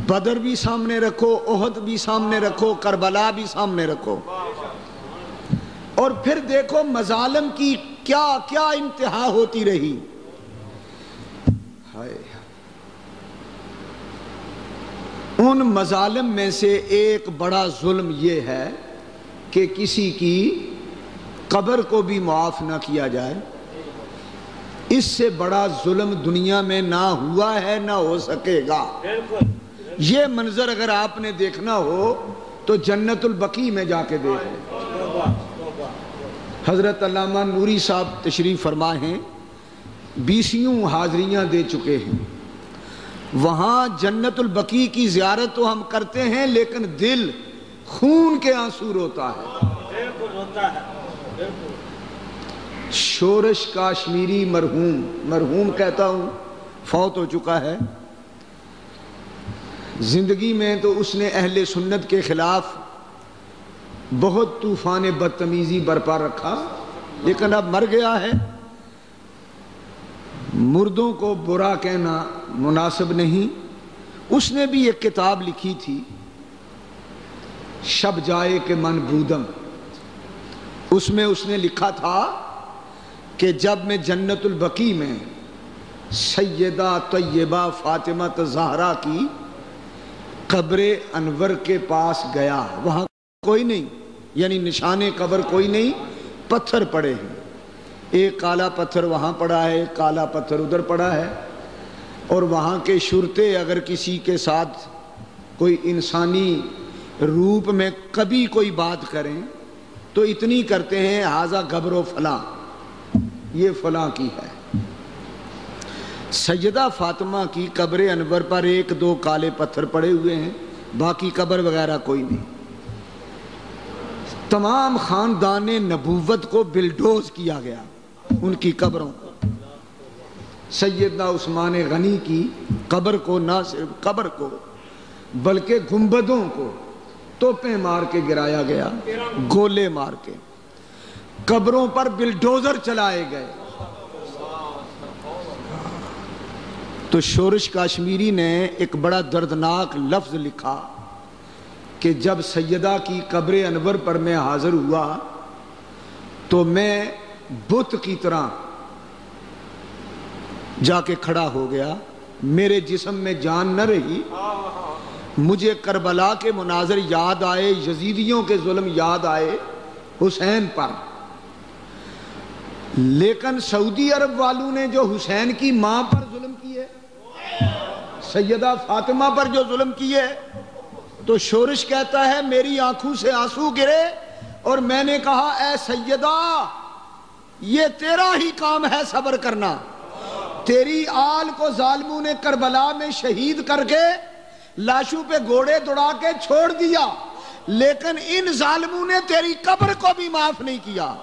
بدر بھی سامنے رکھو، احد بھی سامنے رکھو، کربلا بھی سامنے رکھو، اور پھر دیکھو مظالم کی کیا کیا انتہا ہوتی رہی۔ ان مظالم میں سے ایک بڑا ظلم یہ ہے کہ کسی کی قبر کو بھی معاف نہ کیا جائے۔ اس سے بڑا ظلم دنیا میں نہ ہوا ہے نہ ہو سکے گا۔ یہ منظر اگر آپ نے دیکھنا ہو تو جنت البقیع میں جا کے دیکھ لیں۔ حضرت علامہ نوری صاحب تشریف فرما ہیں، 20 حاضریاں دے چکے ہیں۔ وہاں جنت البقیع کی زیارت تو ہم کرتے ہیں لیکن دل خون کے آنسو روتا ہے۔ شورش کاشمیری مرحوم کہتا ہوں، فوت ہو چکا ہے۔ زندگی میں تو اس نے اہل سنت کے خلاف بہت طوفان بدتمیزی برپا رکھا، لیکن اب مر گیا ہے۔ مردوں کو برا کہنا مناسب نہیں۔ اس نے بھی ایک کتاب لکھی تھی، شب جائے کہ من بودم۔ اس میں اس نے لکھا تھا کہ جب میں جنت البقیع میں سیدہ طیبہ فاطمہ زہرا کی قبر انور کے پاس گیا، وہاں کوئی نہیں، یعنی نشان قبر کوئی نہیں، پتھر پڑے ہیں، ایک کالا پتھر وہاں پڑا ہے، ایک کالا پتھر ادھر پڑا ہے، اور وہاں کے شرطے اگر کسی کے ساتھ کوئی انسانی روپ میں کبھی کوئی بات کریں تو اتنی کرتے ہیں، ہذا قبر و فلاں، یہ فلاں کی ہے۔ سیدہ فاطمہ کی قبر انور پر 1-2 کالے پتھر پڑے ہوئے ہیں، باقی قبر وغیرہ کوئی نہیں۔ تمام خاندان نبوت کو بلڈوز کیا گیا ان کی قبروں کو۔ سیدنا عثمان غنی کی قبر کو، نہ صرف قبر کو بلکہ گنبدوں کو توپیں مار کے گرایا گیا، گولے مار کے، قبروں پر بلڈوزر چلائے گئے۔ تو شورش کاشمیری نے ایک بڑا دردناک لفظ لکھا کہ جب سیدہ کی قبر انور پر میں حاضر ہوا تو میں بت کی طرح جا کے کھڑا ہو گیا، میرے جسم میں جان نہ رہی، مجھے کربلا کے مناظر یاد آئے، یزیدیوں کے ظلم یاد آئے حسین پر۔ لیکن سعودی عرب والوں نے جو حسین کی ماں پر ظلم کیے، سیدہ فاطمہ پر جو ظلم کیے، تو شورش کہتا ہے میری آنکھوں سے آنسو گرے اور میں نے کہا اے سیدہ یہ تیرا ہی کام ہے صبر کرنا، تیری آل کو ظالموں نے کربلا میں شہید کر کے لاشوں پہ گھوڑے دوڑا کے چھوڑ دیا، لیکن ان ظالموں نے تیری قبر کو بھی معاف نہیں کیا۔